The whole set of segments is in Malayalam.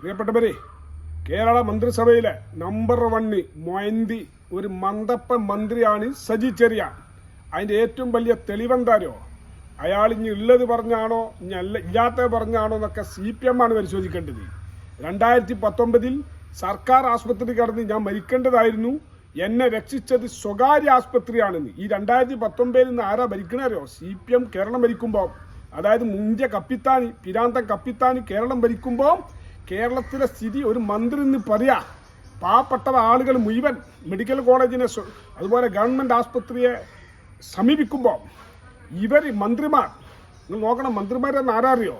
പ്രിയപ്പെട്ടവരെ, കേരള മന്ത്രിസഭയിലെ നമ്പർ 1 മൊയന്തി ഒരു മന്ദപ്പ മന്ത്രിയാണ് സജി ചെറിയാൻ. അതിൻ്റെ ഏറ്റവും വലിയ തെളിവെന്താരോ, അയാൾ ഇനി ഉള്ളത് പറഞ്ഞാണോ ഇനി ഇല്ലാത്തത് പറഞ്ഞാണോ എന്നൊക്കെ CPM ആണ് പരിശോധിക്കേണ്ടത്. 2019 സർക്കാർ ആശുപത്രി കടന്ന് ഞാൻ മരിക്കേണ്ടതായിരുന്നു, എന്നെ രക്ഷിച്ചത് സ്വകാര്യ ആശുപത്രിയാണെന്ന്. ഈ 2019 നിന്ന് ആരാ ഭരിക്കണോ? CPM കേരളം ഭരിക്കുമ്പോൾ, അതായത് മുന്തിയ കപ്പിത്താനി പിരാന്തൻ കപ്പിത്താനി കേരളം ഭരിക്കുമ്പോൾ കേരളത്തിലെ സ്ഥിതി ഒരു മന്ത്രി എന്ന് പറയാ. പാവപ്പെട്ട ആളുകൾ മുഴുവൻ മെഡിക്കൽ കോളേജിനെ അതുപോലെ ഗവൺമെൻറ് ആശുപത്രിയെ സമീപിക്കുമ്പോൾ മന്ത്രിമാർ, നിങ്ങൾ നോക്കണം, മന്ത്രിമാരെന്ന് ആരാറിയോ?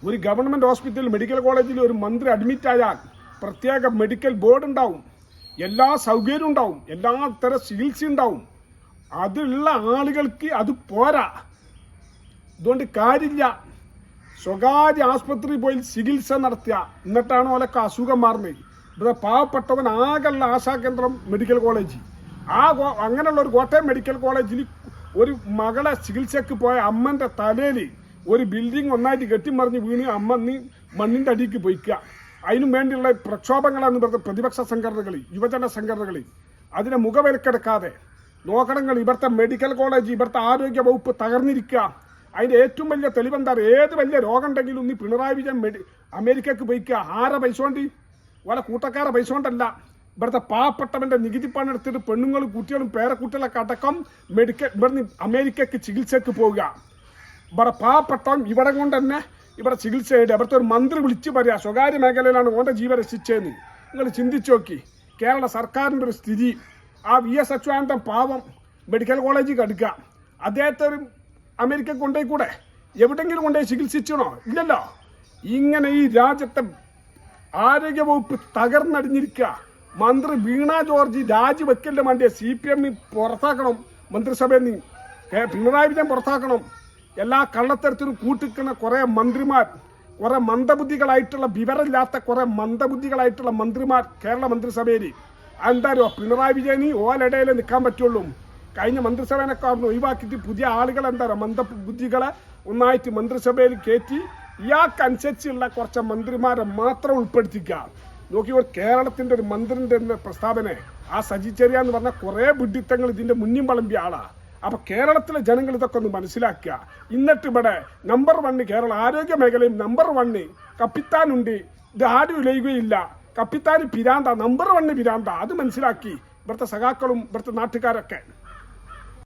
ഒരു ഗവൺമെൻറ് ഹോസ്പിറ്റൽ മെഡിക്കൽ കോളേജിൽ ഒരു മന്ത്രി അഡ്മിറ്റ് ആയാൽ പ്രത്യേക മെഡിക്കൽ ബോർഡ് ഉണ്ടാവും, എല്ലാ സൗകര്യവും ഉണ്ടാവും, എല്ലാ തരം ചികിത്സ ഉണ്ടാവും. അതുള്ള ആളുകൾക്ക് അത് പോരാ. അതുകൊണ്ട് കാര്യമില്ല. സ്വകാര്യ ആശുപത്രി പോയി ചികിത്സ നടത്തുക, എന്നിട്ടാണ് ഓലൊക്കെ അസുഖം മാറുന്നത്. ഇവിടെ പാവപ്പെട്ടവൻ ആകെയുള്ള ആശാകേന്ദ്രം മെഡിക്കൽ കോളേജ്. അങ്ങനെയുള്ള ഒരു കോട്ടയം മെഡിക്കൽ കോളേജിൽ ഒരു മകളെ ചികിത്സയ്ക്ക് പോയ അമ്മൻ്റെ തലയിൽ ഒരു ബിൽഡിംഗ് ഒന്നായിട്ട് കെട്ടിമറിഞ്ഞ് വീണ് അമ്മ മണ്ണിൻ്റെ അടിക്ക് പോയിക്കുക. അതിനു വേണ്ടിയുള്ള പ്രക്ഷോഭങ്ങളാണ് ഇവിടുത്തെ പ്രതിപക്ഷ സംഘടനകൾ, യുവജന സംഘടനകൾ. അതിനെ മുഖവിലക്കെടുക്കാതെ നോക്കണങ്ങൾ. ഇവിടുത്തെ മെഡിക്കൽ കോളേജ്, ഇവിടുത്തെ ആരോഗ്യ വകുപ്പ് തകർന്നിരിക്കുക. അതിൻ്റെ ഏറ്റവും വലിയ തെളിവെന്താ? ഏത് വലിയ രോഗം ഉണ്ടെങ്കിലും ഒന്ന് പിണറായി വിജയൻ അമേരിക്കക്ക് പോയിക്കുക. ആരെ പൈസ കൊണ്ട്? ഓലെ കൂട്ടക്കാരെ പൈസ കൊണ്ടല്ല. ഇവിടുത്തെ പാവപ്പെട്ടവൻ്റെ നികുതി പണം എടുത്തിട്ട് പെണ്ണുങ്ങളും കുട്ടികളും പേരക്കുട്ടികളൊക്കെ അടക്കം ഇവിടുന്ന് അമേരിക്കക്ക് ചികിത്സക്ക് പോവുക. ഇവിടെ പാവപ്പെട്ടവൻ ഇവിടെ കൊണ്ട് തന്നെ ഇവിടെ ചികിത്സയുടെ ഇവിടുത്തെ ഒരു മന്ത്രി വിളിച്ച് പറയുക സ്വകാര്യ മേഖലയിലാണ് ഓൻ്റെ ജീവൻ രക്ഷിച്ചതെന്ന്. നിങ്ങൾ ചിന്തിച്ചു നോക്കി കേരള സർക്കാരിൻ്റെ ഒരു സ്ഥിതി. ആ VS അച്യുതാനന്ദൻ പാവം മെഡിക്കൽ കോളേജിൽ കടുക്കുക. അദ്ദേഹത്തെ ഒരു അമേരിക്ക കൊണ്ടുപോയി കൂടെ? എവിടെയെങ്കിലും കൊണ്ടുപോയി ചികിത്സിച്ചണോ? ഇല്ലല്ലോ. ഇങ്ങനെ ഈ രാജ്യത്തെ ആരോഗ്യവകുപ്പ് തകർന്നടിഞ്ഞിരിക്കുക. മന്ത്രി വീണ ജോർജ് രാജിവെക്കലിൻ്റെ വേണ്ടിയ CPM പുറത്താക്കണം, മന്ത്രിസഭയിൽ നിന്ന് പിണറായി വിജയൻ പുറത്താക്കണം. എല്ലാ കള്ളത്തരത്തിനും കൂട്ടിക്കുന്ന കുറേ മന്ത്രിമാർ, കുറേ മന്ദബുദ്ധികളായിട്ടുള്ള വിവരമില്ലാത്ത കുറേ മന്ദബുദ്ധികളായിട്ടുള്ള മന്ത്രിമാർ കേരള മന്ത്രിസഭയിൽ. എന്തായാലും പിണറായി വിജയന് ഓലിടയിൽ നിൽക്കാൻ പറ്റുള്ളൂ. കഴിഞ്ഞ മന്ത്രിസഭേനൊക്കെ ഒഴിവാക്കിയിട്ട് പുതിയ ആളുകൾ മന്ദബുദ്ധികളെ ഒന്നായിട്ട് മന്ത്രിസഭയിൽ കയറ്റി ഇയാൾക്കനുസരിച്ചുള്ള കുറച്ച് മന്ത്രിമാരെ മാത്രം ഉൾപ്പെടുത്തിക്കുക. നോക്കി, ഒരു കേരളത്തിൻ്റെ ഒരു മന്ത്രിൻ്റെ പ്രസ്താവന ആ സജി ചെറിയാൻ എന്ന് പറഞ്ഞാൽ കുറേ വിഡിത്തങ്ങൾ ഇതിൻ്റെ മുന്നിൽ വളമ്പിയ ആളാണ്. അപ്പോൾ കേരളത്തിലെ ജനങ്ങൾ ഇതൊക്കെ ഒന്ന് മനസ്സിലാക്കുക. എന്നിട്ട് ഇവിടെ നമ്പർ 1 കേരള ആരോഗ്യ മേഖലയും നമ്പർ 1 കപ്പിത്താനുണ്ട്. ഇത് ആരും ഇലയുകയില്ല. കപ്പിത്താന് പിരാന്ത, നമ്പർ 1 പിരാന്ത. അത് മനസ്സിലാക്കി ഇവിടുത്തെ സഖാക്കളും ഇവിടുത്തെ നാട്ടുകാരൊക്കെ